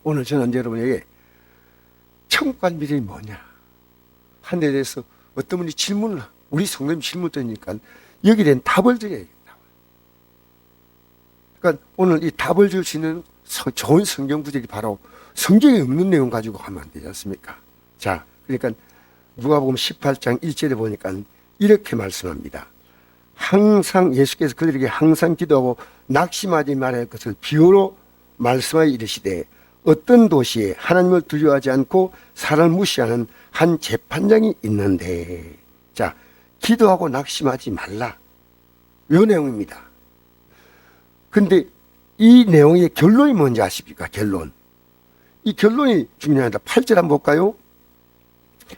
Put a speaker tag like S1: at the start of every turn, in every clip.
S1: 오늘 저는 여러분에게 천국 갈 미래이 뭐냐 한 데 대해서 어떤 분이 질문을, 우리 성도님 질문 드리니까 여기에 대한 답을 드려야겠다. 그러니까 오늘 이 답을 줄 수 있는 좋은 성경 구절이 바로 성경에 없는 내용 가지고 하면 안 되지 않습니까? 자, 그러니까 누가복음 18장 1절에 보니까 이렇게 말씀합니다. 항상 예수께서 그들에게 항상 기도하고 낙심하지 말아야 할 것을 비유로 말씀하여 이르시되 어떤 도시에 하나님을 두려워하지 않고 사람을 무시하는 한 재판장이 있는데, 자, 기도하고 낙심하지 말라, 이 내용입니다. 근데 이 내용의 결론이 뭔지 아십니까? 결론. 이 결론이 중요하다. 8절 한번 볼까요?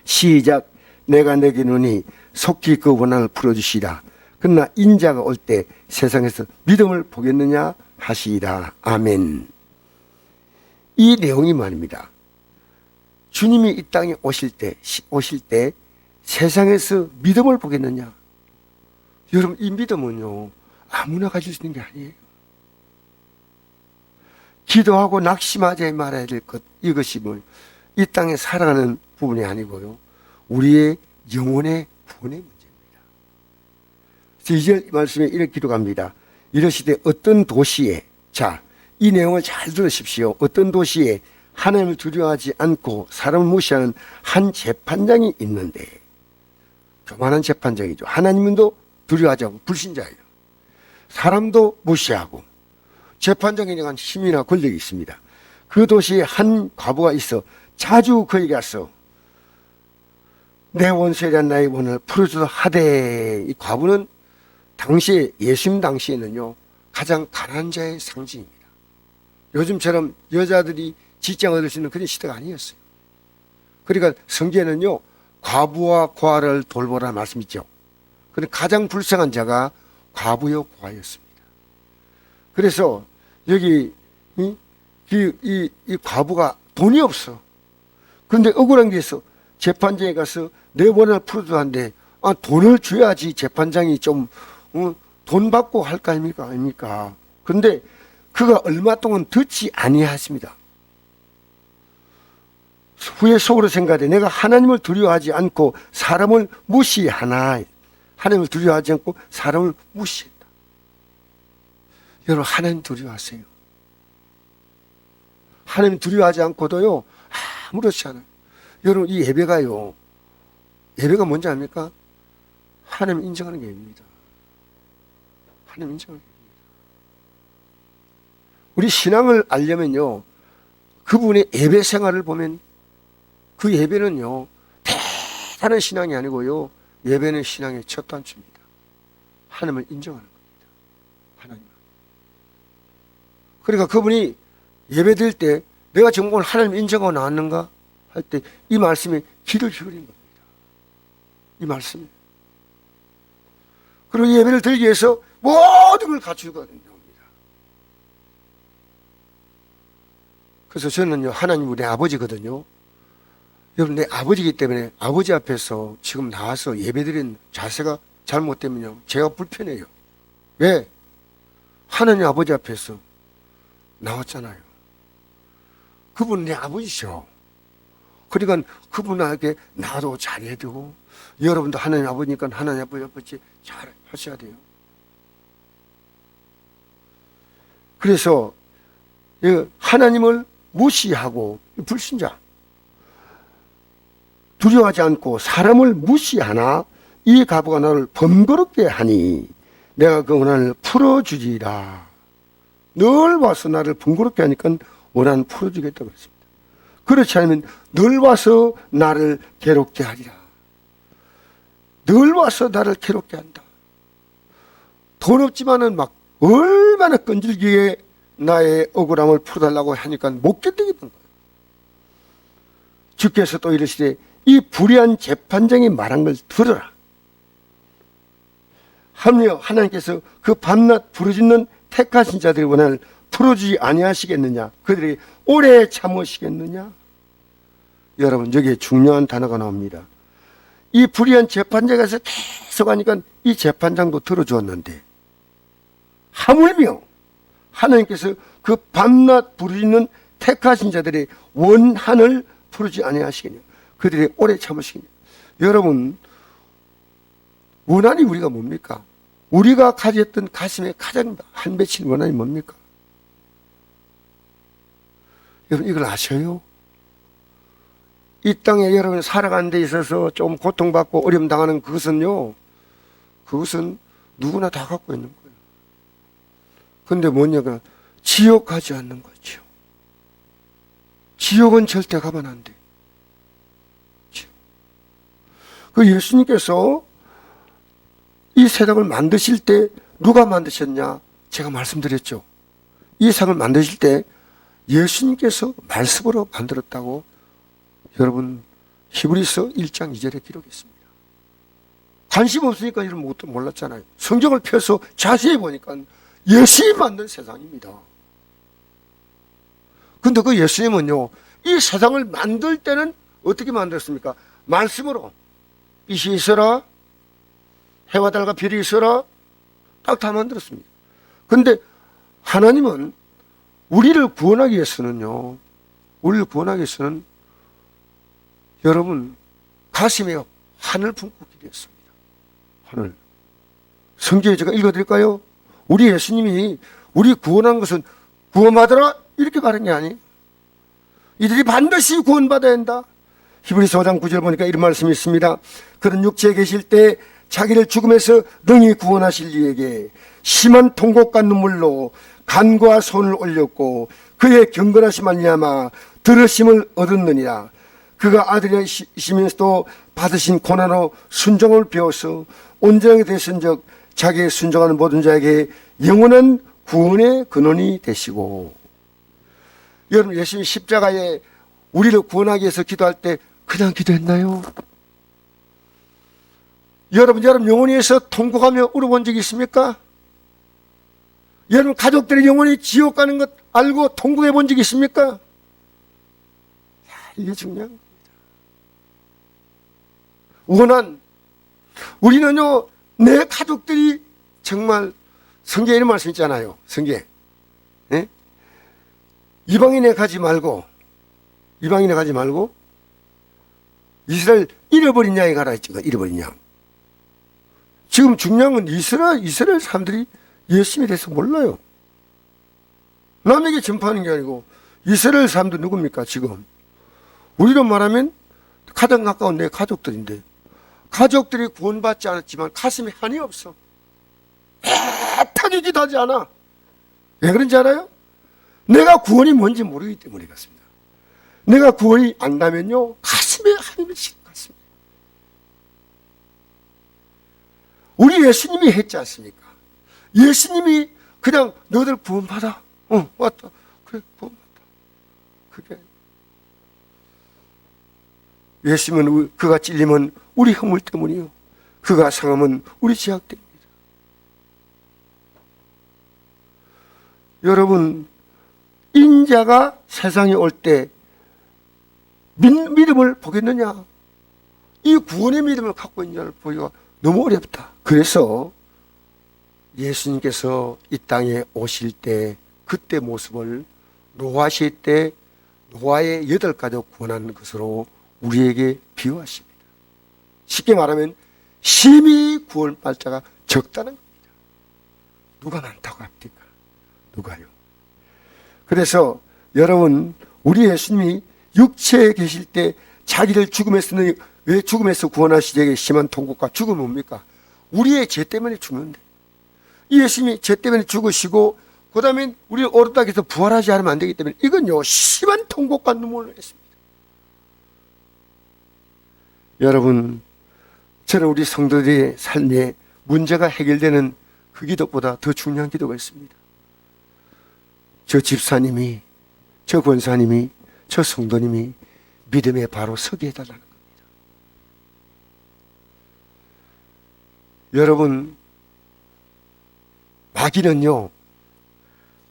S1: 시작. 내가 내게 누니 속히 그 원한을 풀어주시라. 그러나 인자가 올 때 세상에서 믿음을 보겠느냐 하시리라. 아멘. 이 내용이 말입니다. 주님이 이 땅에 오실 때 세상에서 믿음을 보겠느냐? 여러분, 이 믿음은요, 아무나 가질 수 있는 게 아니에요. 기도하고 낙심하지 말아야 될 것, 이것이 이 땅에 살아가는 부분이 아니고요, 우리의 영혼의 구원의 문제입니다. 2절 말씀에 이렇게 기록합니다. 이러시되 어떤 도시에, 자, 이 내용을 잘 들으십시오. 어떤 도시에 하나님을 두려워하지 않고 사람을 무시하는 한 재판장이 있는데, 교만한 재판장이죠. 하나님도 두려워하지 않고 불신자예요. 사람도 무시하고 재판장에 대한 힘이나 권력이 있습니다. 그 도시에 한 과부가 있어 자주 그에게 가서 내 원수에 대한 나의 원을 풀어주도록 하되, 이 과부는 당시에, 예수님 당시에는요, 가장 가난한 자의 상징입니다. 요즘처럼 여자들이 직장 얻을 수 있는 그런 시대가 아니었어요. 그러니까 성경에는요, 과부와 고아를 돌보라는 말씀이 있죠. 그런데 가장 불쌍한 자가 과부요 고아였습니다. 그래서 여기 이 과부가 돈이 없어. 그런데 억울한 게 있어. 재판장에 가서 내 원한을 풀어도 한데, 돈을 줘야지 재판장이 좀 돈 받고 할 거 아닙니까? 그런데 그가 얼마 동안 듣지 아니하십니다. 후에 속으로 생각해, 내가 하나님을 두려워하지 않고 사람을 무시하나. 하나님을 두려워하지 않고 사람을 무시했다. 여러분, 하나님 두려워하세요. 하나님 두려워하지 않고도요, 아무렇지 않아요. 여러분, 이 예배가요, 예배가 뭔지 압니까? 하나님 인정하는 게 예배입니다. 하나님 인정하는 게 예배입니다. 우리 신앙을 알려면요, 그분의 예배 생활을 보면 그 예배는요, 대단한 신앙이 아니고요, 예배는 신앙의 첫 단추입니다. 하나님을 인정하는 겁니다. 하나님. 그러니까 그분이 예배 드릴 때 내가 정말 하나님 인정하고 나왔는가 할 때 이 말씀에 귀를 기울인 겁니다. 이 말씀에. 그리고 예배를 드리기 위해서 모든 걸 갖추고 된다. 그래서 저는요, 하나님 우리 아버지거든요. 여러분, 내 아버지이기 때문에 아버지 앞에서 지금 나와서 예배드린 자세가 잘못되면요, 제가 불편해요. 왜? 하나님 아버지 앞에서 나왔잖아요. 그분은 내 아버지죠. 그러니까 그분에게 나도 잘해야 되고, 여러분도 하나님 아버지니까 하나님 아버지 잘 하셔야 돼요. 그래서 하나님을 무시하고, 불신자, 두려워하지 않고 사람을 무시하나 이 과부가 나를 번거롭게 하니 내가 그 원한을 풀어주리라. 늘 와서 나를 번거롭게 하니까 원한을 풀어주겠다고 그랬습니다. 그렇지 않으면 늘 와서 나를 괴롭게 하리라. 늘 와서 나를 괴롭게 한다. 돈 없지만은 막 얼마나 끈질기게 나의 억울함을 풀어달라고 하니까 못 견디겠는 거예요. 주께서 또 이르시되 이 불의한 재판장이 말한 걸 들어라. 하나님께서 그 밤낮 부르짖는 택하신 자들의 원한을 풀어주지 아니하시겠느냐? 그들이 오래 참으시겠느냐? 여러분, 여기에 중요한 단어가 나옵니다. 이 불의한 재판장에서 계속 하니까 이 재판장도 들어주었는데, 하물며 하나님께서 그 밤낮 부르짖는 택하신 자들의 원한을 풀지 아니하시겠냐. 그들의 오래 참으시겠냐. 여러분, 원한이 우리가 뭡니까? 우리가 가졌던 가슴에 가장 한 맺힌 원한이 뭡니까? 여러분, 이걸 아셔요? 이 땅에 여러분 살아가는 데 있어서 좀 고통받고 어려움 당하는 그것은요, 그것은 누구나 다 갖고 있는 거예요. 근데 뭐냐가 지옥 가지 않는 거죠. 지옥은 절대 가면 안 돼. 그 예수님께서 이 세상을 만드실 때 누가 만드셨냐? 제가 말씀드렸죠. 이 세상을 만드실 때 예수님께서 말씀으로 만들었다고 여러분 히브리서 1장 2절에 기록했습니다. 관심 없으니까 이런 것도 몰랐잖아요. 성경을 펴서 자세히 보니까 예수님이 만든 세상입니다. 근데 그 예수님은요, 이 세상을 만들 때는 어떻게 만들었습니까? 말씀으로. 빛이 있어라, 해와 달과 별이 있어라, 딱 다 만들었습니다. 근데 하나님은 우리를 구원하기 위해서는요, 우리를 구원하기 위해서는 여러분 가슴에 하늘 품고 기도했습니다. 하늘. 성경에 제가 읽어드릴까요? 우리 예수님이 우리 구원한 것은 구원받으라 이렇게 말한 게 아니에요. 이들이 반드시 구원받아야 한다. 히브리서 5장 9절 보니까 이런 말씀이 있습니다. 그런 육체에 계실 때 자기를 죽음에서 능히 구원하실 이에게 심한 통곡과 눈물로 간과 손을 올렸고 그의 경건하심 말미암아 들으심을 얻었느니라. 그가 아들이시면서도 받으신 고난으로 순종을 배워서 온전하게 되신즉 자기의 순종하는 모든 자에게 영원한 구원의 근원이 되시고. 여러분, 예수님이 십자가에 우리를 구원하기 위해서 기도할 때 그냥 기도했나요? 여러분 영혼이 위해서 통곡하며 울어본 적이 있습니까? 여러분 가족들이 영혼이 지옥 가는 것 알고 통곡해 본 적이 있습니까? 이게 중요한 겁니다. 원한. 우리는요, 내 가족들이 정말 성경에 이런 말씀 있잖아요. 성경에. 네? 이방인에 가지 말고 이스라엘 잃어버린 양에 가라 했죠. 잃어버린 양. 지금 중요한 건 이스라엘 사람들이 예수님에 대해서 몰라요. 남에게 전파하는 게 아니고 이스라엘 사람들 누굽니까 지금? 우리로 말하면 가장 가까운 내 가족들인데 가족들이 구원받지 않았지만 가슴에 한이 없어. 애타게 기도하지 않아. 왜 그런지 알아요? 내가 구원이 뭔지 모르기 때문에 그렇습니다. 내가 구원이 안다면요 가슴에 한이 미칠 것 같습니다. 우리 예수님이 했지 않습니까? 예수님이 그냥 너희들 구원받아. 왔다. 그래, 구원받아. 그게 예수님은 그가 찔림은 우리 허물 때문이요. 그가 상함은 우리 죄악 때문이다. 여러분, 인자가 세상에 올 때 믿음을 보겠느냐? 이 구원의 믿음을 갖고 있는 자를 보기가 너무 어렵다. 그래서 예수님께서 이 땅에 오실 때 그때 모습을 노아 시대 때 노아의 8가족 구원한 것으로 우리에게 비유하십니다. 쉽게 말하면 심히 구원받자가 적다는 겁니다. 누가 많다고 합니까? 누가요? 그래서 여러분, 우리 예수님이 육체에 계실 때 자기를 죽음에서는 왜 죽음에서 구원하시기에 심한 통곡과 죽음은 뭡니까? 우리의 죄 때문에 죽는데 이 예수님이 죄 때문에 죽으시고 그 다음에 우리를 오르다 해서 부활하지 않으면 안 되기 때문에 이건요 심한 통곡과 눈물을 했습니다. 여러분, 저는 우리 성도들의 삶에 문제가 해결되는 그 기도보다 더 중요한 기도가 있습니다. 저 집사님이, 저 권사님이, 저 성도님이 믿음에 바로 서게 해달라는 겁니다. 여러분,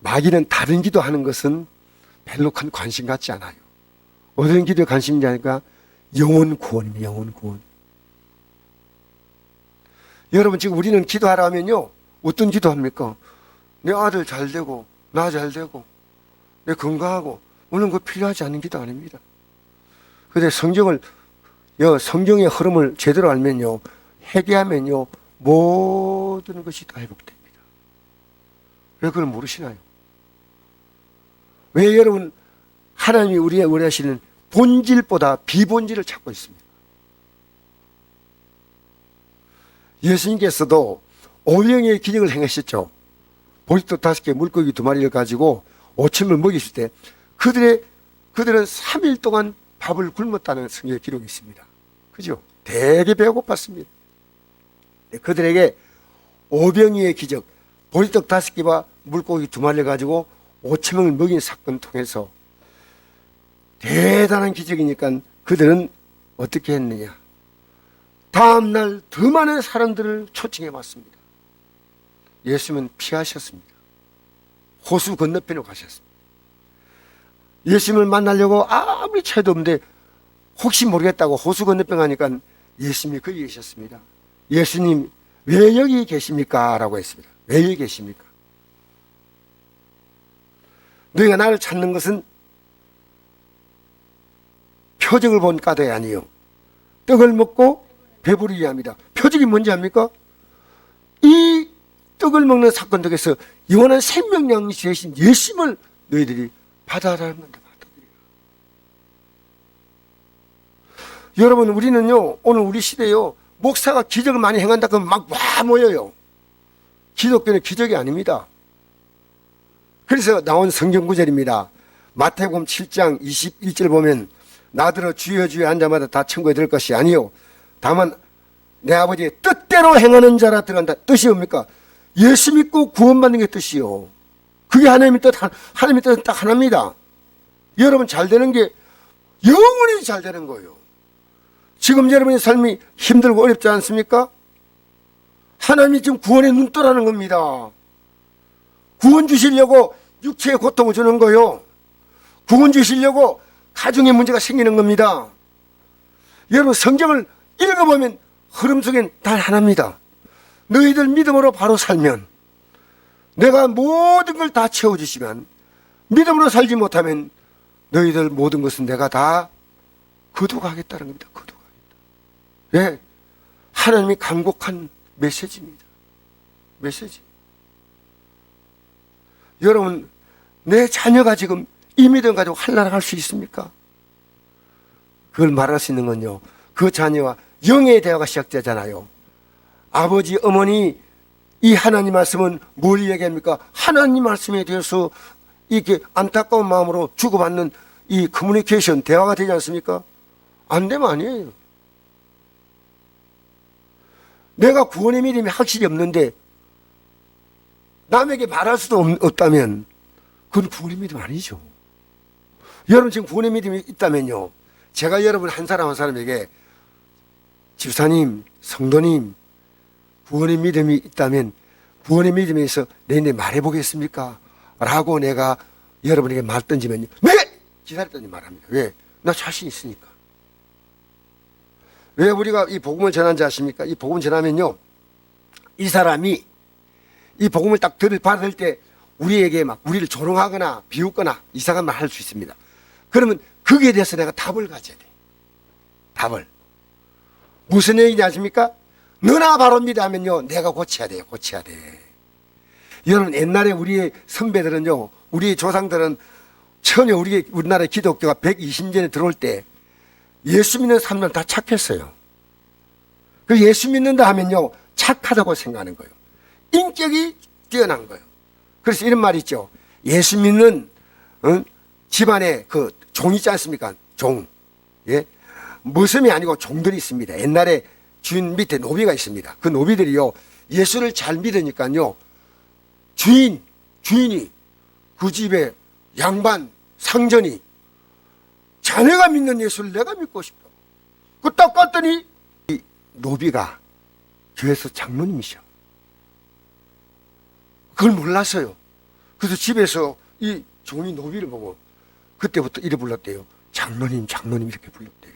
S1: 마귀는 다른 기도하는 것은 별로 큰 관심 갖지 않아요. 어떤 기도에 관심이 아니까 영혼 구원입니다. 영혼 구원. 여러분, 지금 우리는 기도하라 하면요 어떤 기도합니까? 내 아들 잘 되고 나 잘 되고 내 건강하고 물론 그 필요하지 않은 기도 아닙니다. 그런데 성경의 흐름을 제대로 알면요, 회개하면요, 모든 것이 다 회복됩니다. 왜 그걸 모르시나요? 왜 여러분, 하나님이 우리의 원하시는 본질보다 비본질을 찾고 있습니다. 예수님께서도 오병이의 기적을 행하셨죠. 보리떡 5개, 물고기 2마리를 가지고 5천을 먹이실 때 그들은 3일 동안 밥을 굶었다는 성경의 기록이 있습니다. 그죠? 되게 배고팠습니다. 그들에게 오병이의 기적, 보리떡 5개와 물고기 2마리를 가지고 5천명을 먹인 사건을 통해서 대단한 기적이니까 그들은 어떻게 했느냐? 다음날 더 많은 사람들을 초청해 왔습니다. 예수님은 피하셨습니다. 호수 건너편으로 가셨습니다. 예수님을 만나려고 아무리 차이도 없는데 혹시 모르겠다고 호수 건너편 가니까 예수님이 거기 계셨습니다. 예수님 왜 여기 계십니까? 라고 했습니다. 왜 여기 계십니까? 너희가 나를 찾는 것은 표적을 본 까닭이 아니요, 떡을 먹고 배부르게 합니다. 표적이 뭔지 압니까? 이 떡을 먹는 사건 속에서 영원한 생명량이 되신 예수님을 너희들이 받아라는 건데, 여러분, 우리는요, 오늘 우리 시대요, 목사가 기적을 많이 행한다 그러면 막 와 모여요. 기독교는 기적이 아닙니다. 그래서 나온 성경 구절입니다. 마태복음 7장 21절 보면, 나더러 주여 주여 한 자마다 다 천국에 들 것이 아니요 다만 내 아버지의 뜻대로 행하는 자라 들어간다. 뜻이 뭡니까? 예수 믿고 구원받는 게 뜻이요. 그게 하나님의 뜻은 딱 하나입니다. 여러분 잘 되는 게 영원히 잘 되는 거예요. 지금 여러분의 삶이 힘들고 어렵지 않습니까? 하나님이 지금 구원의 눈떠라는 겁니다. 구원 주시려고 육체의 고통을 주는 거요. 구원 주시려고 가정의 문제가 생기는 겁니다. 여러분 성경을 읽어보면 흐름 속엔 단 하나입니다. 너희들 믿음으로 바로 살면 내가 모든 걸 다 채워주시면, 믿음으로 살지 못하면 너희들 모든 것은 내가 다 거두가겠다는 겁니다. 거두가겠다. 예, 하나님이 간곡한 메시지입니다. 메시지. 여러분, 내 자녀가 지금 이 믿음 가지고 한나라할 수 있습니까? 그걸 말할 수 있는 건요, 그 자녀와 영의 대화가 시작되잖아요. 아버지, 어머니, 이 하나님 말씀은 뭘 얘기합니까? 하나님 말씀에 대해서 이렇게 안타까운 마음으로 주고받는 이 커뮤니케이션, 대화가 되지 않습니까? 안 되면 아니에요. 내가 구원의 믿음이 확실히 없는데 남에게 말할 수도 없다면 그건 구원의 믿음 아니죠. 여러분 지금 구원의 믿음이 있다면요, 제가 여러분 한 사람 한 사람에게 집사님, 성도님, 구원의 믿음이 있다면 구원의 믿음에서 내내 말해보겠습니까? 라고 내가 여러분에게 말 던지면요, 네! 기다렸더니 말합니다. 왜? 나 자신 있으니까. 왜 우리가 이 복음을 전한지 아십니까? 이 복음을 전하면요, 이 사람이 이 복음을 딱 받을 때 우리에게 막 우리를 조롱하거나 비웃거나 이상한 말 할 수 있습니다. 그러면 거기에 대해서 내가 답을 가져야 돼. 답을. 무슨 얘기인지 아십니까? 너나 바로입니다 하면요, 내가 고쳐야 돼요. 고쳐야 돼. 여러분 옛날에 우리의 선배들은요, 우리 조상들은 처음에 우리나라 기독교가 120년에 들어올 때 예수 믿는 사람들은 다 착했어요. 그 예수 믿는다 하면요, 착하다고 생각하는 거예요. 인격이 뛰어난 거예요. 그래서 이런 말이 있죠. 예수 믿는 집안에 그 종 있지 않습니까? 종. 예? 머슴이 아니고 종들이 있습니다. 옛날에 주인 밑에 노비가 있습니다. 그 노비들이요, 예수를 잘 믿으니까요, 주인이 그 집에 양반, 상전이 자네가 믿는 예수를 내가 믿고 싶다. 그 딱 갔더니 이 노비가 교회에서 장로님이셔. 그걸 몰랐어요. 그래서 집에서 이 종이 노비를 보고 그때부터 이래 불렀대요. 장로님, 장로님 이렇게 불렀대요.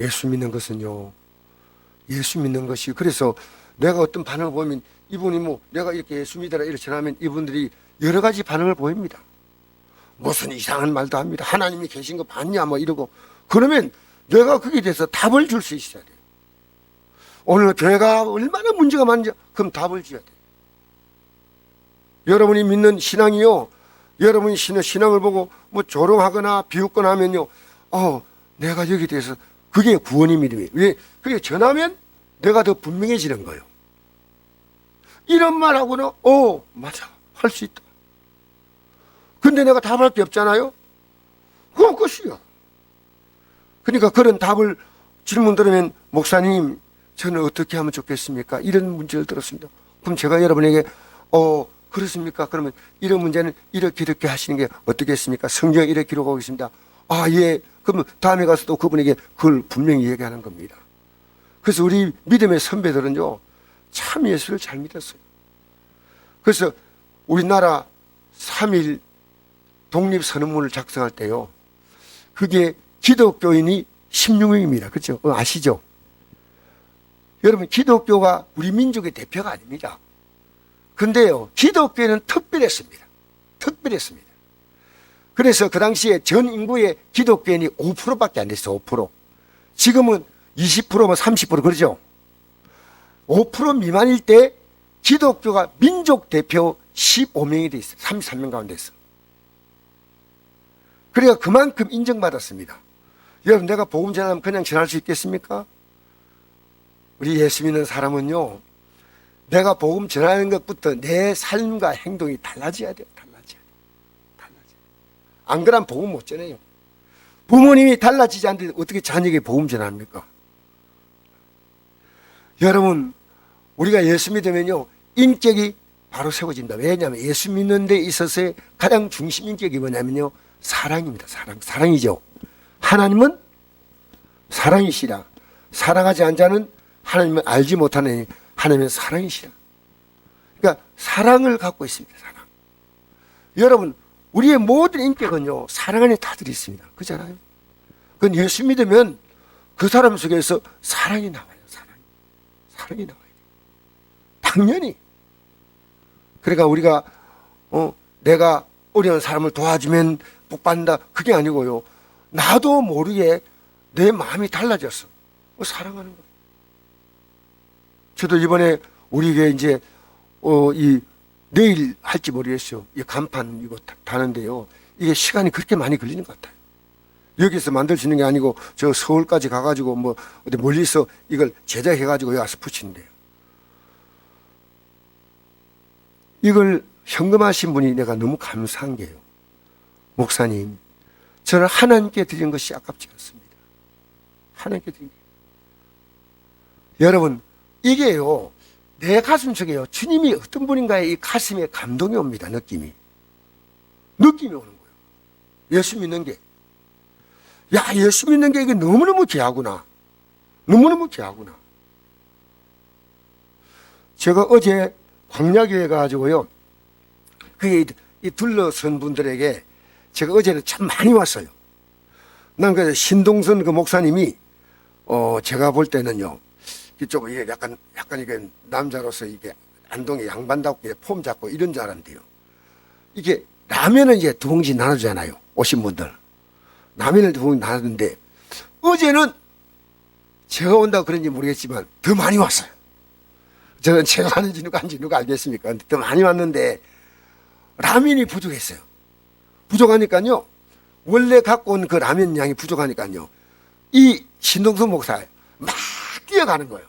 S1: 예수 믿는 것은요, 예수 믿는 것이, 그래서 내가 어떤 반응을 보이면 이분이 뭐 내가 이렇게 예수 믿어라 이렇게 전하면 이분들이 여러 가지 반응을 보입니다. 무슨 이상한 말도 합니다. 하나님이 계신 거 봤냐 뭐 이러고. 그러면 내가 거기에 대해서 답을 줄 수 있어야 돼요. 오늘 교회가 얼마나 문제가 많은지 그럼 답을 줘야 돼요. 여러분이 믿는 신앙이요, 여러분이 신는 신앙을 보고 뭐 조롱하거나 비웃거나 하면요, 내가 여기에 대해서 그게 구원의 믿음이에요. 왜? 그게 전하면 내가 더 분명해지는 거예요. 이런 말하고는 맞아, 할 수 있다. 근데 내가 답할 게 없잖아요. 그건 끝이야. 그러니까 그런 답을 질문 들으면 목사님 저는 어떻게 하면 좋겠습니까? 이런 문제를 들었습니다. 그럼 제가 여러분에게 그렇습니까? 그러면 이런 문제는 이렇게 하시는 게 어떻겠습니까? 성경에 이렇게 기록하고 있습니다. 예. 그러면 다음에 가서 또 그분에게 그걸 분명히 얘기하는 겁니다. 그래서 우리 믿음의 선배들은요, 참 예수를 잘 믿었어요. 그래서 우리나라 3.1 독립선언문을 작성할 때요, 그게 기독교인이 16명입니다. 그렇죠? 아시죠? 여러분, 기독교가 우리 민족의 대표가 아닙니다. 근데요, 기독교는 특별했습니다. 특별했습니다. 그래서 그 당시에 전 인구의 기독교인이 5%밖에 안 됐어요. 5%. 지금은 20%, 30% 그러죠? 5% 미만일 때 기독교가 민족 대표 15명이 돼 있어요. 33명 가운데 있어. 그러니까 그만큼 인정받았습니다. 여러분, 내가 복음 전하면 그냥 전할 수 있겠습니까? 우리 예수 믿는 사람은요, 내가 복음 전하는 것부터 내 삶과 행동이 달라져야 돼요. 달라져야 돼요. 안 그러면 복음 못 전해요. 부모님이 달라지지 않는데 어떻게 자녀에게 복음 전합니까? 여러분, 우리가 예수 믿으면요, 인격이 바로 세워진다. 왜냐하면 예수 믿는 데 있어서의 가장 중심 인격이 뭐냐면요, 사랑입니다. 사랑이죠. 하나님은 사랑이시라. 사랑하지 않은 자는 하나님을 알지 못하는 하나님은 사랑이시라. 그러니까 사랑을 갖고 있습니다. 사랑. 여러분, 우리의 모든 인격은요, 사랑 안에 다 들어있습니다. 그렇잖아요? 그건 예수 믿으면 그 사람 속에서 사랑이 나와요. 사랑이 나와요. 당연히. 그러니까 우리가 내가 어려운 사람을 도와주면 복 받는다, 그게 아니고요, 나도 모르게 내 마음이 달라졌어. 사랑하는 거예요. 저도 이번에 우리 교회 이제 내일 할지 모르겠어요. 이 간판 이거 다는데요, 이게 시간이 그렇게 많이 걸리는 것 같아요. 여기서 만들 수 있는 게 아니고 저 서울까지 가가지고 뭐 어디 멀리서 이걸 제작해가지고 여기 와서 붙이는데요. 이걸 현금하신 분이 내가 너무 감사한 게요, 목사님, 저는 하나님께 드린 것이 아깝지 않습니다. 하나님께 드린 게. 여러분, 이게요, 내 가슴 속에요, 주님이 어떤 분인가에 이 가슴에 감동이 옵니다. 느낌이 오는 거예요. 예수 믿는 게. 예수 믿는 게 이게 너무너무 귀하구나. 너무너무 귀하구나. 제가 어제 광야교회 가지고요, 그게 이 둘러선 분들에게 제가 어제는 참 많이 왔어요. 난 그래서 신동선 그 목사님이 제가 볼 때는요, 이쪽 이게 약간 이게 남자로서 이게 안동에 양반답게 폼 잡고 이런 줄 알았는데요, 이게 라면은 이제 2봉지 나눠주잖아요. 오신 분들 라면을 2봉지 나눴는데, 어제는 제가 온다고 그런지 모르겠지만 더 많이 왔어요. 저는 제가 하는지 누가 알겠습니까? 근데 더 많이 왔는데 라면이 부족했어요. 부족하니까요, 원래 갖고 온 그 라면 양이 부족하니까요, 이 신동선 목사 막 뛰어가는 거예요.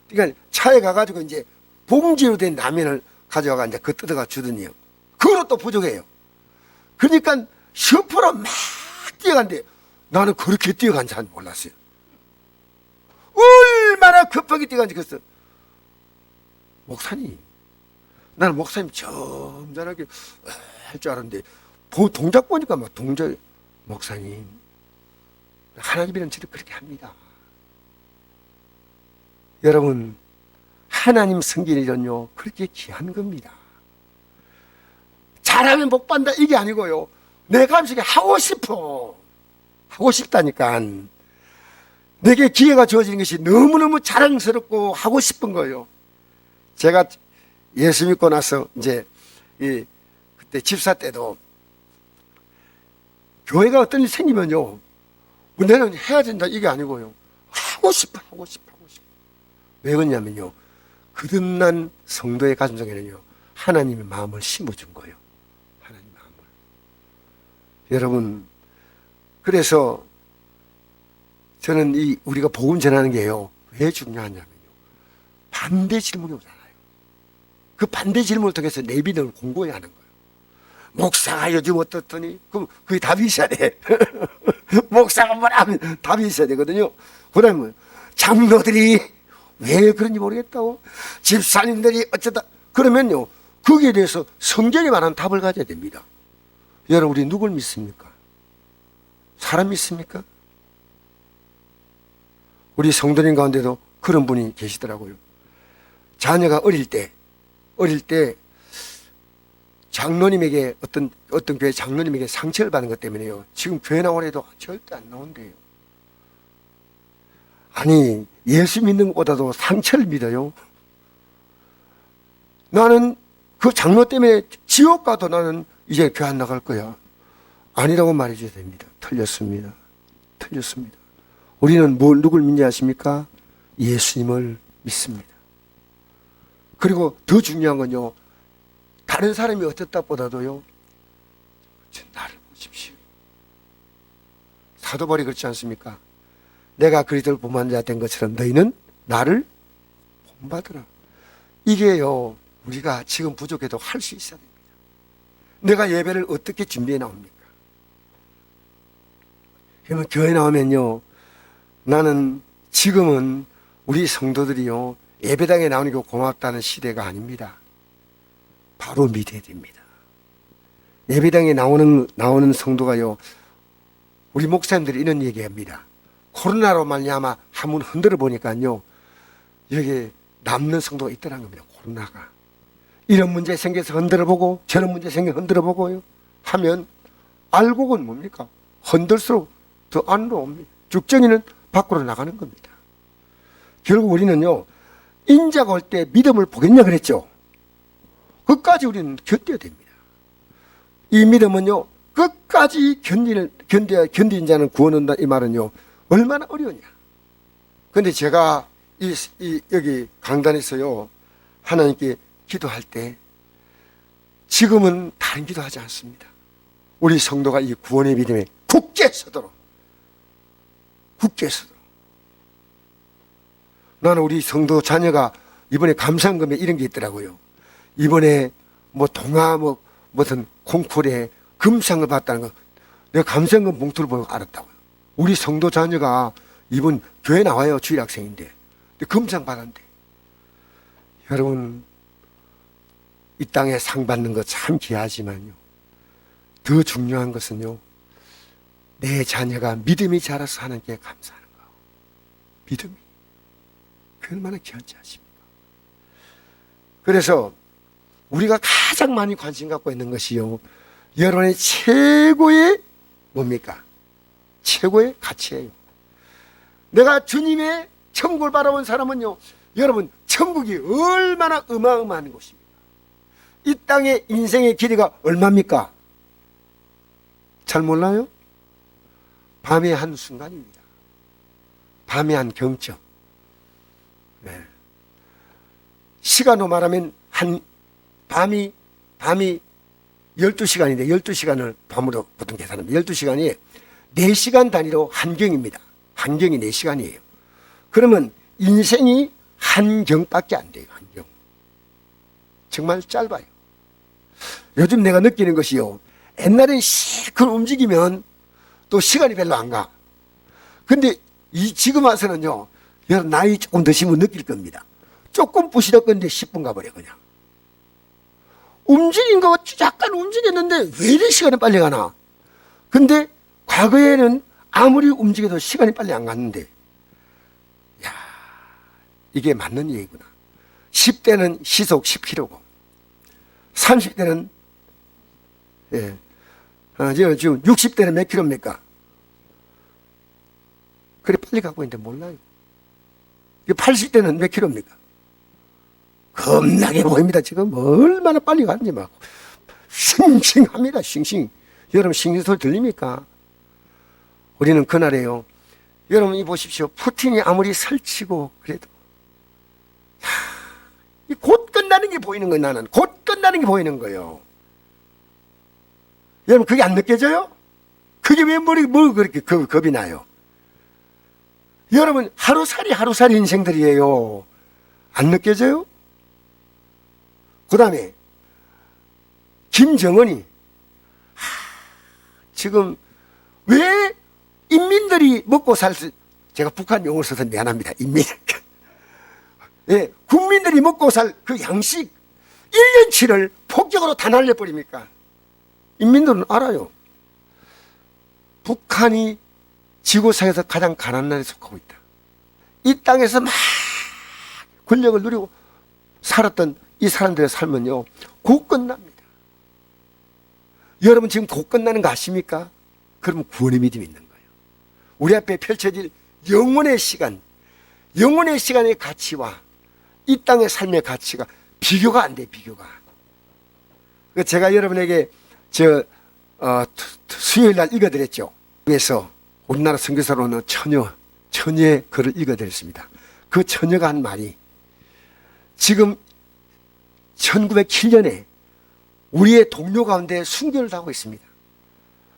S1: 그러니까 차에 가가지고 이제 봉지로 된 라면을 가져와가 이제 그 뜯어가 주더니요, 그거로 또 부족해요. 그러니까 셔퍼로 막 뛰어간대. 나는 그렇게 뛰어간 줄 몰랐어요. 얼마나 급하게 뛰어간지. 그랬어. 목사님, 나는 목사님 점잖하게 할 줄 알았는데 동작 보니까 막 동작. 목사님, 하나님이란 저를 그렇게 합니다. 여러분, 하나님 섬기는 일은요, 그렇게 귀한 겁니다. 잘하면 복 받는다 이게 아니고요, 내 감식에 하고 싶다니까. 내게 기회가 주어지는 것이 너무너무 자랑스럽고 하고 싶은 거예요. 제가 예수 믿고 나서 이제 그때 집사 때도 교회가 어떤 일이 생기면요, 내는 해야 된다 이게 아니고요, 하고 싶어. 왜 그러냐면요, 거듭난 성도의 가슴 속에는요, 하나님의 마음을 심어준 거예요. 하나님의 마음을. 여러분, 그래서 저는 우리가 복음 전하는 게요, 왜 중요하냐면요, 반대 질문이 오잖아요. 그 반대 질문을 통해서 내 믿음을 공고해야 하는 거예요. 목사가 요즘 어떻더니, 그럼 그게 답이 있어야 돼. 목사가 뭐라 하면 답이 있어야 되거든요. 그 다음에 장로들이 왜 그런지 모르겠다고, 집사님들이 어쩌다, 그러면요, 거기에 대해서 성경에 관한 답을 가져야 됩니다. 여러분, 우리 누굴 믿습니까? 사람 믿습니까? 우리 성도님 가운데도 그런 분이 계시더라고요. 자녀가 어릴 때 장로님에게 어떤 교회 장로님에게 상처를 받은 것 때문에요, 지금 교회 나오래도 절대 안 나온대요. 아니, 예수 믿는 것보다도 상처를 믿어요. 나는 그 장로 때문에 지옥 가도 나는 이제 교회 안 나갈 거야. 아니라고 말해줘야 됩니다. 틀렸습니다. 우리는 누굴 믿냐 하십니까? 예수님을 믿습니다. 그리고 더 중요한 건요, 다른 사람이 어떻다 보다도요, 나를 보십시오. 사도 바울이 그렇지 않습니까? 내가 그리스도를 본받는 자 된 것처럼 너희는 나를 본받으라. 이게요, 우리가 지금 부족해도 할 수 있어야 됩니다. 내가 예배를 어떻게 준비해 나옵니까? 그러면 교회 나오면요, 나는 지금은 우리 성도들이요, 예배당에 나오는 게 고맙다는 시대가 아닙니다. 바로 믿어야 됩니다. 예배당에 나오는 성도가요, 우리 목사님들이 이런 얘기합니다. 코로나로 말미암아 한번 흔들어 보니까요, 여기 남는 성도가 있더라는 겁니다. 코로나가 이런 문제 생겨서 흔들어 보고 저런 문제 생겨서 흔들어 보고요 하면 알고는 뭡니까? 흔들수록 더 안으로 옵니다. 죽정이는 밖으로 나가는 겁니다. 결국 우리는요, 인자가 올 때 믿음을 보겠냐 그랬죠. 끝까지 우리는 견뎌야 됩니다. 이 믿음은요, 끝까지 견디는 자는 구원 얻는다, 이 말은요, 얼마나 어려우냐. 근데 제가 여기 강단에서요, 하나님께 기도할 때 지금은 다른 기도하지 않습니다. 우리 성도가 이 구원의 믿음에 굳게 서도록. 나는 우리 성도 자녀가 이번에 감상금에 이런 게 있더라고요. 이번에 뭐 동화 무슨 콩쿠르에 금상을 받았다는 거, 내가 감상금 봉투를 보고 알았다고요. 우리 성도 자녀가 이번 교회 나와요. 주일 학생인데 금상 받았는데, 여러분, 이 땅에 상 받는 거 참 귀하지만요, 더 중요한 것은요, 내 자녀가 믿음이 자라서 하나님께 감사하는 거. 믿음이 얼마나 귀한지 아십니까? 그래서 우리가 가장 많이 관심 갖고 있는 것이요, 여러분의 최고의 뭡니까? 최고의 가치예요. 내가 주님의 천국을 바라본 사람은요, 여러분, 천국이 얼마나 어마어마한 곳입니까? 이 땅의 인생의 길이가 얼마입니까? 잘 몰라요? 밤의 한 순간입니다. 밤의 한 경점. 네. 시간으로 말하면 밤이 12시간인데 12시간을 밤으로 보통 계산합니다. 12시간이 4시간 단위로 한 경입니다. 한 경이 4시간이에요. 그러면 인생이 한 경밖에 안 돼요. 한 경. 정말 짧아요. 요즘 내가 느끼는 것이요, 옛날엔 실컷 움직이면 또 시간이 별로 안 가. 근데 지금 와서는요, 여러분 나이 조금 드시면 느낄 겁니다. 조금 부시럭거리는데 10분 가버려 그냥. 움직인 거 약간 움직였는데 왜 이리 시간이 빨리 가나? 근데 과거에는 아무리 움직여도 시간이 빨리 안 갔는데, 야, 이게 맞는 얘기구나. 10대는 시속 10km고 30대는 지금 60대는 몇 킬로입니까? 그래 빨리 가고 있는데 몰라요. 80대는 몇 킬로입니까? 겁나게 보입니다. 지금 얼마나 빨리 가는지 막 싱싱합니다. 싱싱. 여러분 싱싱 소리 들립니까? 우리는 그날에요. 여러분 이 보십시오. 푸틴이 아무리 설치고 그래도 곧 끝나는 게 보이는 거예요. 나는 곧 끝나는 게 보이는 거예요. 여러분 그게 안 느껴져요? 그게 왜 뭐 그렇게 겁이 나요? 여러분 하루살이 인생들이에요. 안 느껴져요? 그 다음에 김정은이 지금 왜 인민들이 먹고 제가 북한 용어를 써서 미안합니다. 예, 국민들이 먹고 살 그 양식 1년치를 폭격으로 다 날려버립니까? 인민들은 알아요. 북한이 지구상에서 가장 가난한 나라에 속하고 있다. 이 땅에서 막 권력을 누리고 살았던 이 사람들의 삶은요, 곧 끝납니다. 여러분 지금 곧 끝나는 거 아십니까? 그러면 구원의 믿음이 있는 거예요. 우리 앞에 펼쳐질 영원의 시간, 영원의 시간의 가치와 이 땅의 삶의 가치가 비교가 안 돼, 비교가. 제가 여러분에게 수요일 날 읽어드렸죠. 그래서 우리나라 선교사로는 처녀의 글을 읽어드렸습니다. 그 처녀가 한 말이 지금 1907년에 우리의 동료 가운데 순교를 하고 있습니다.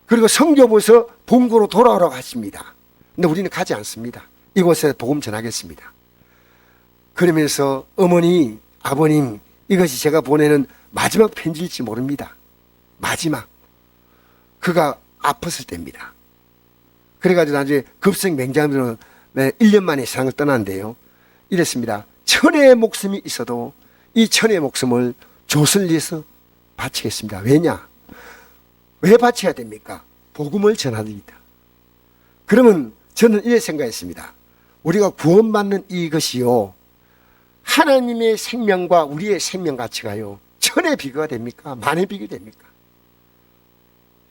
S1: 그리고 성교부에서 본고로 돌아오라고 하십니다. 근데 우리는 가지 않습니다. 이곳에 복음 전하겠습니다. 그러면서 어머니, 아버님, 이것이 제가 보내는 마지막 편지일지 모릅니다. 마지막. 그가 아팠을 때입니다. 그래가지고 나중에 급성맹장으로 1년 만에 세상을 떠났는데요. 이랬습니다. 천의 목숨이 있어도 이 천의 목숨을 조선을 위해서 바치겠습니다. 왜냐? 왜 바쳐야 됩니까? 복음을 전하리이다. 그러면 저는 이렇게 생각했습니다. 우리가 구원받는 이것이요, 하나님의 생명과 우리의 생명 가치가요, 천의 비교가 됩니까? 만의 비교가 됩니까?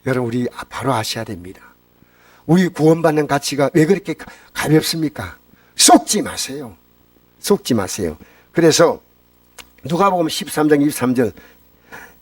S1: 여러분 우리 바로 아셔야 됩니다. 우리 구원받는 가치가 왜 그렇게 가볍습니까? 속지 마세요. 속지 마세요. 그래서 누가복음 13장 23절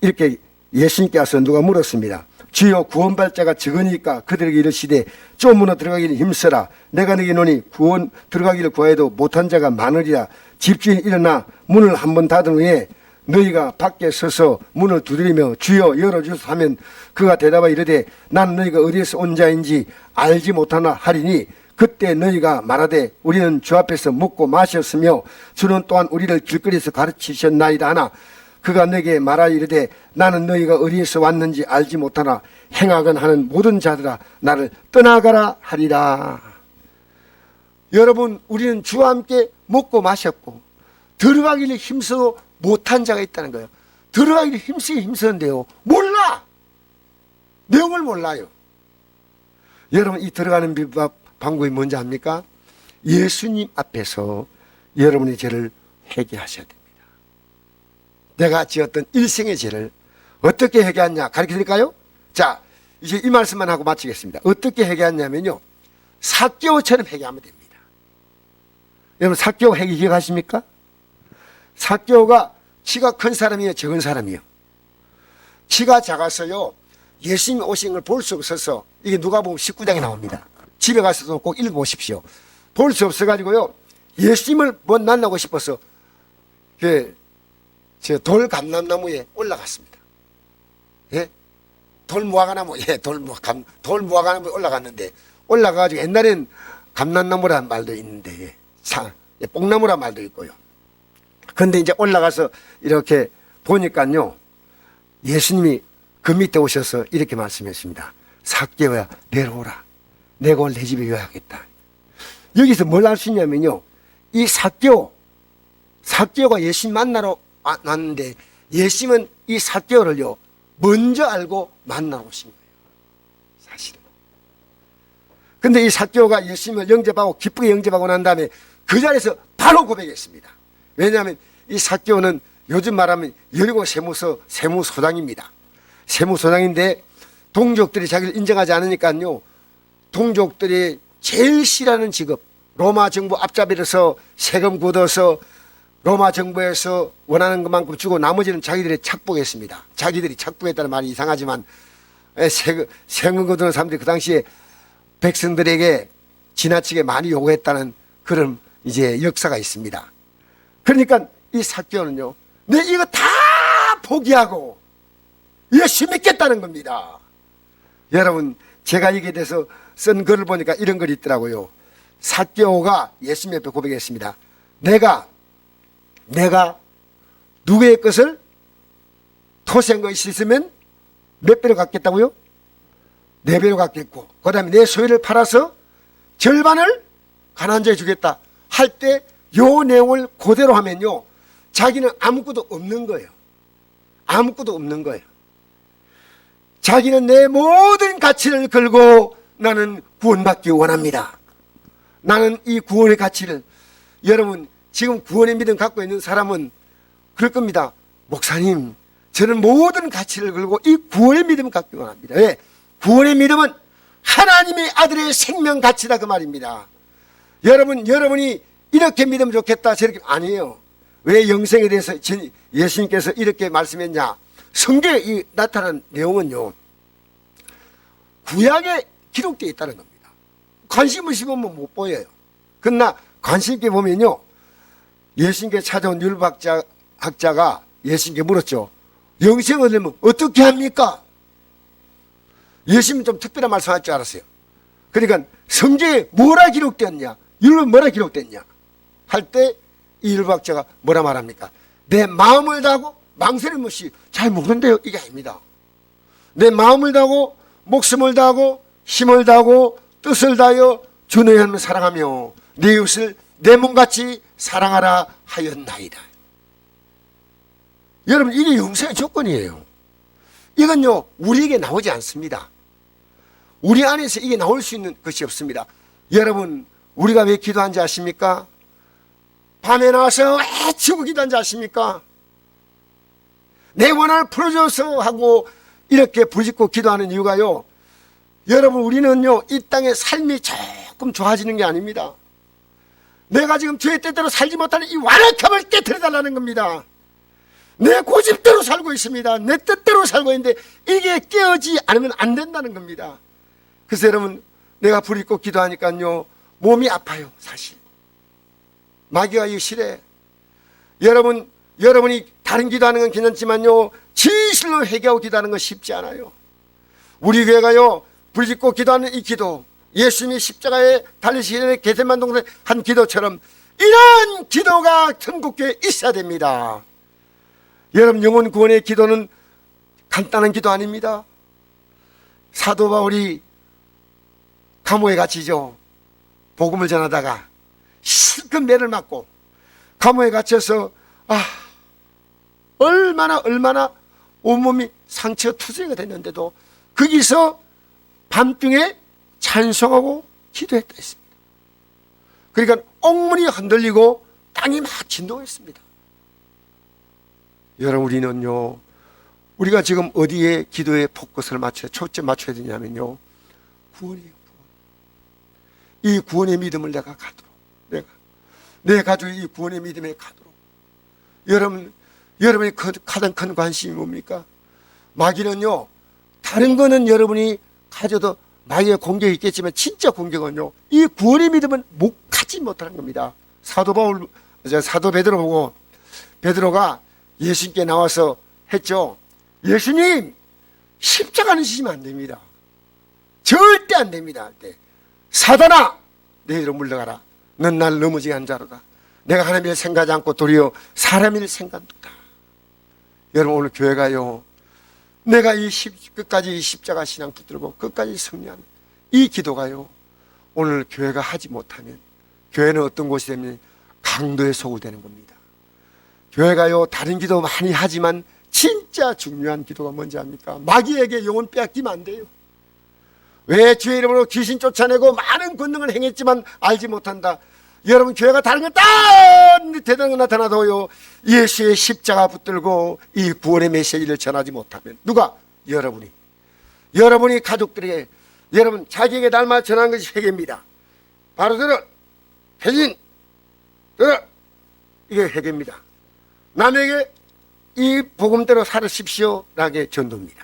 S1: 이렇게 예수님께 와서 누가 물었습니다. 주여 구원받을 자가 적으니까 그들에게 이르시되 쪼문으로 들어가기를 힘써라. 내가 너에게 노니 구원 들어가기를 구하여도 못한 자가 많으리라. 집주인 일어나 문을 한번 닫은 후에 너희가 밖에 서서 문을 두드리며 주여 열어주소서 하면 그가 대답하여 이르되 나는 너희가 어디에서 온 자인지 알지 못하나 하리니 그때 너희가 말하되 우리는 주 앞에서 먹고 마셨으며 주는 또한 우리를 길거리에서 가르치셨나이다 하나 그가 너에게 말하여 이르되 나는 너희가 어디에서 왔는지 알지 못하나 행악은 하는 모든 자들아 나를 떠나가라 하리라. 여러분 우리는 주와 함께 먹고 마셨고 들어가기를 힘써도 못한 자가 있다는 거예요. 들어가기를 힘쓰는데요 몰라. 내용을 몰라요. 여러분 이 들어가는 방법이 뭔지 압니까? 예수님 앞에서 여러분의 죄를 회개하셔야 됩니다. 내가 지었던 일생의 죄를 어떻게 회개하냐 가르쳐 드릴까요? 자, 이제 이 말씀만 하고 마치겠습니다. 어떻게 회개하냐면요, 삭개오처럼 회개하면 됩니다. 여러분 삭개오 회개 기억하십니까? 삭개오가 키가 큰 사람이에요, 적은 사람이에요? 키가 작아서요 예수님이 오신 걸 볼 수 없어서, 이게 누가복음 19장에 나옵니다. 집에 가서도 꼭 읽어보십시오. 볼 수 없어가지고요 예수님을 만나고 싶어서 돌 감람나무에 올라갔습니다. 예? 돌무화과나무, 예, 돌무화과나무에 올라갔는데, 올라가가지고 옛날엔 감람나무라는 말도 있는데, 뽕나무라는 말도 있고요. 근데 이제 올라가서 이렇게 보니까요, 예수님이 그 밑에 오셔서 이렇게 말씀했습니다. 삭개오야, 내려오라. 내가 오늘 내 집에 요약했다. 여기서 뭘 알 수 있냐면요, 이 삭개오가 예수님 만나러 왔는데, 예수님은 이 삭개오를요 먼저 알고 만나러 오신 거예요, 사실은. 근데 이 삭개오가 예수님을 영접하고 기쁘게 영접하고 난 다음에 그 자리에서 바로 고백했습니다. 왜냐하면 이 삭개오는 요즘 말하면 여리고 세무소장입니다. 세무소장인데 동족들이 자기를 인정하지 않으니까요, 동족들이 제일 싫어하는 직업, 로마 정부 앞잡이로서 세금 걷어서 로마 정부에서 원하는 것만큼 주고 나머지는 자기들이 착복했습니다. 자기들이 착복했다는 말이 이상하지만 세금 걷는 사람들이 그 당시에 백성들에게 지나치게 많이 요구했다는 그런 이제 역사가 있습니다. 그러니까 이 삭개오는요, 내 이거 다 포기하고 예수 믿겠다는 겁니다. 여러분, 제가 여기에 대해서 쓴 글을 보니까 이런 글이 있더라고요. 삭개오가 예수님 옆에 고백했습니다. 내가 누구의 것을 토세한 것이 있으면 몇 배로 갚겠다고요? 4배로 갚겠고, 그 다음에 내 소유를 팔아서 절반을 가난한 자에 주겠다 할 때 요 내용을 그대로 하면요, 자기는 아무것도 없는 거예요. 아무것도 없는 거예요. 자기는 내 모든 가치를 걸고 나는 구원받기 원합니다. 나는 이 구원의 가치를, 여러분 지금 구원의 믿음 갖고 있는 사람은 그럴 겁니다. 목사님, 저는 모든 가치를 걸고 이 구원의 믿음을 갖기 원합니다. 왜? 구원의 믿음은 하나님의 아들의 생명 가치다, 그 말입니다. 여러분이 이렇게 믿으면 좋겠다, 저렇게 아니에요. 왜 영생에 대해서 예수님께서 이렇게 말씀했냐? 성경에 나타난 내용은요, 구약에 기록되어 있다는 겁니다. 관심 없이 보면 못 보여요. 그러나 관심 있게 보면요, 예수님께 찾아온 율법학자가 예수님께 물었죠. 영생을 얻으면 어떻게 합니까? 예수님은 좀 특별한 말씀할 줄 알았어요. 그러니까 성경에 뭐라 기록되었냐, 율법 뭐라 기록됐냐 할 때 이 율법학자가 뭐라 말합니까? 내 마음을 다하고 망설임 없이, 잘 모르는데요, 이게 아닙니다. 내 마음을 다하고 목숨을 다하고 힘을 다하고 뜻을 다하여 주 너의 하나님을 사랑하며 내 이웃을 내 몸같이 사랑하라 하였나이다. 여러분, 이게 영생의 조건이에요. 이건요, 우리에게 나오지 않습니다. 우리 안에서 이게 나올 수 있는 것이 없습니다. 여러분, 우리가 왜 기도한지 아십니까? 밤에 나와서 외치고 기도한지 아십니까? 내 원한을 풀어줘서 하고 이렇게 부르짖고 기도하는 이유가요, 여러분, 우리는요, 이 땅의 삶이 조금 좋아지는 게 아닙니다. 내가 지금 죄의 뜻대로 살지 못하는 이 완악함을 깨트려달라는 겁니다. 내 고집대로 살고 있습니다. 내 뜻대로 살고 있는데 이게 깨어지지 않으면 안 된다는 겁니다. 그래서 여러분, 내가 부르짖고 기도하니까요, 몸이 아파요. 사실 마귀가 이 싫어해. 여러분이 다른 기도하는 건 괜찮지만요, 진실로 회개하고 기도하는 건 쉽지 않아요. 우리 교회가요, 부르짖고 기도하는 이 기도, 예수님이 십자가에 달리시기 전에 겟세마네 동산에 한 기도처럼 이런 기도가 천국교회에 있어야 됩니다. 여러분, 영혼 구원의 기도는 간단한 기도 아닙니다. 사도 바울이 감옥에 갇히죠. 복음을 전하다가 실컷 매를 맞고 감옥에 갇혀서 얼마나 온몸이 상처 투성이가 됐는데도 거기서 밤중에 찬송하고 기도했다 했습니다. 그러니까 옥문이 흔들리고 땅이 막 진동했습니다. 여러분, 우리는요, 우리가 지금 어디에 기도의 포커스를 초점 맞춰야 되냐면요, 구원이에요. 이 구원의 믿음을 내가 가도록, 내 가족이 이 구원의 믿음에 가도록. 여러분의 가장 큰 관심이 뭡니까? 마귀는요, 다른 거는 여러분이 가져도 마귀의 공격이 있겠지만 진짜 공격은요, 이 구원의 믿음은 가지 못하는 겁니다. 사도 베드로 보고, 베드로가 예수님께 나와서 했죠. 예수님, 십자가는 지시면 안 됩니다. 절대 안 됩니다. 사단아, 내 뒤로 물러가라. 넌 날 넘어지게 한 자로다. 내가 하나님의 일 생각하지 않고 도리어 사람의 일 생각한다. 여러분, 오늘 교회가요, 내가 끝까지 이 십자가 신앙 붙들고 끝까지 승리하는 이 기도가요, 오늘 교회가 하지 못하면 교회는 어떤 곳이 되면 강도의 소굴 되는 겁니다. 교회가요, 다른 기도 많이 하지만 진짜 중요한 기도가 뭔지 압니까? 마귀에게 영혼 빼앗기면 안 돼요. 왜 주의 이름으로 귀신 쫓아내고 많은 권능을 행했지만 알지 못한다. 여러분, 교회가 다른 건 대단한 거 나타나도요, 예수의 십자가 붙들고 이 구원의 메시지를 전하지 못하면 누가? 여러분이 가족들에게, 여러분 자기에게 날마다 전하는 것이 회개입니다. 바로 들어, 회진 들어, 이게 회개입니다. 남에게 이 복음대로 살으십시오 라게 전도입니다.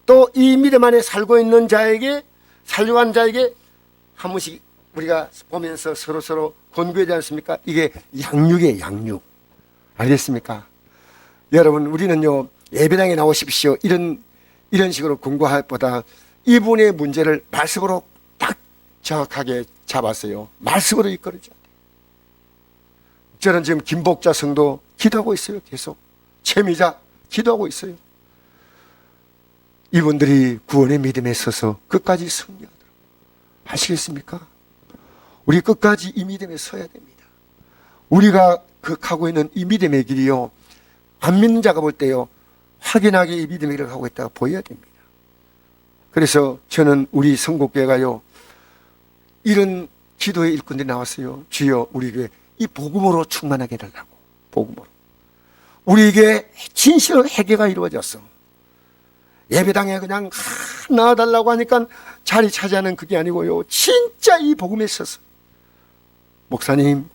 S1: 또 이 믿음 안에 살고 있는 자에게 살려간 자에게 한 번씩 우리가 보면서 서로 권고하지 않습니까? 이게 양육이에요, 양육. 알겠습니까? 여러분, 우리는요, 예배당에 나오십시오. 이런 식으로 권고할 보다 이분의 문제를 말씀으로 딱 정확하게 잡았어요. 말씀으로 이끌어줘야 돼요. 저는 지금 김복자 성도 기도하고 있어요. 계속. 최미자 기도하고 있어요. 이분들이 구원의 믿음에 서서 끝까지 승리하도록 하시겠습니까? 우리 끝까지 이 믿음에 서야 됩니다. 우리가 가고 있는 이 믿음의 길이요, 안 믿는 자가 볼 때요, 확연하게 이 믿음의 길을 가고 있다가 보여야 됩니다. 그래서 저는 우리 성국교회가요, 이런 기도의 일꾼들이 나왔어요. 주여, 우리에게 이 복음으로 충만하게 해달라고. 복음으로. 우리에게 진실로 회개가 이루어졌어. 예배당에 그냥 나와달라고 하니까 자리 차지하는 그게 아니고요, 진짜 이 복음에 있어서. 목사님,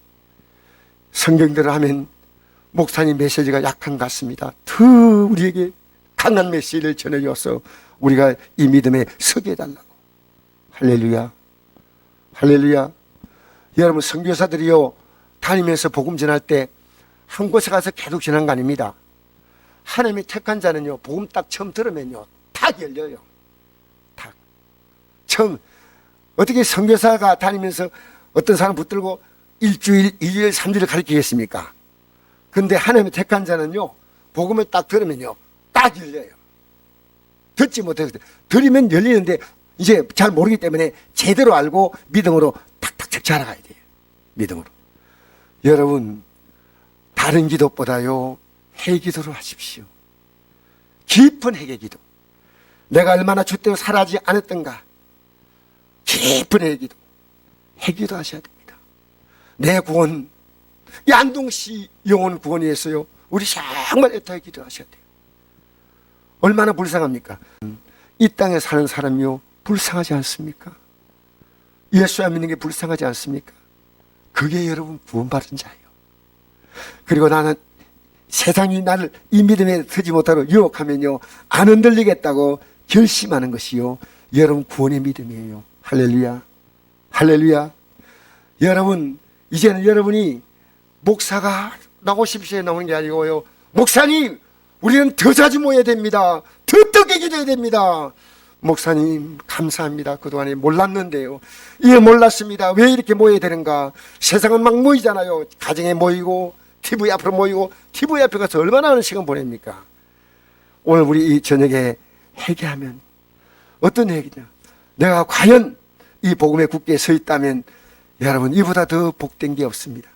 S1: 성경대로 하면 목사님 메시지가 약한 것 같습니다. 더 우리에게 강한 메시지를 전해줘서 우리가 이 믿음에 서게 해달라고. 할렐루야. 할렐루야. 여러분, 선교사들이요, 다니면서 복음 전할 때 한 곳에 가서 계속 전한 거 아닙니다. 하나님이 택한 자는요, 복음 딱 처음 들으면요, 탁 열려요. 탁. 처음, 어떻게 선교사가 다니면서 어떤 사람 붙들고 일주일, 2일, 3주를 가르치겠습니까? 근데 하나님이 택한 자는요, 복음을 딱 들으면요, 딱 열려요. 듣지 못해서 들으면 열리는데 이제 잘 모르기 때문에 제대로 알고 믿음으로 탁탁탁 자라가야 돼요. 믿음으로. 여러분, 다른 기도보다요, 회기도를 하십시오. 깊은 회개기도. 내가 얼마나 주대로 살아지 않았던가. 깊은 회기도. 회기도 하셔야 됩니다. 내 구원, 이 안동시 영혼 구원이 했어요. 우리 정말 애타게 기도하셔야 돼요. 얼마나 불쌍합니까? 이 땅에 사는 사람이요, 불쌍하지 않습니까? 예수 안 믿는 게 불쌍하지 않습니까? 그게 여러분 구원받은 자예요. 그리고 나는 세상이 나를 이 믿음에 서지 못하도록 유혹하면요, 안 흔들리겠다고 결심하는 것이요, 여러분 구원의 믿음이에요. 할렐루야. 할렐루야. 여러분, 이제는 여러분이 목사가 나오십시오 나오는 게 아니고요, 목사님, 우리는 더 자주 모여야 됩니다. 더 뜨게 기도해야 됩니다. 목사님, 감사합니다. 그동안에 몰랐는데요, 예, 몰랐습니다. 왜 이렇게 모여야 되는가? 세상은 막 모이잖아요. 가정에 모이고 TV 앞으로 모이고, TV 앞에 가서 얼마나 하는 시간 보냅니까? 오늘 우리 이 저녁에 회개하면, 어떤 회개냐, 내가 과연 이 복음의 굳게 서 있다면 여러분, 이보다 더 복된 게 없습니다.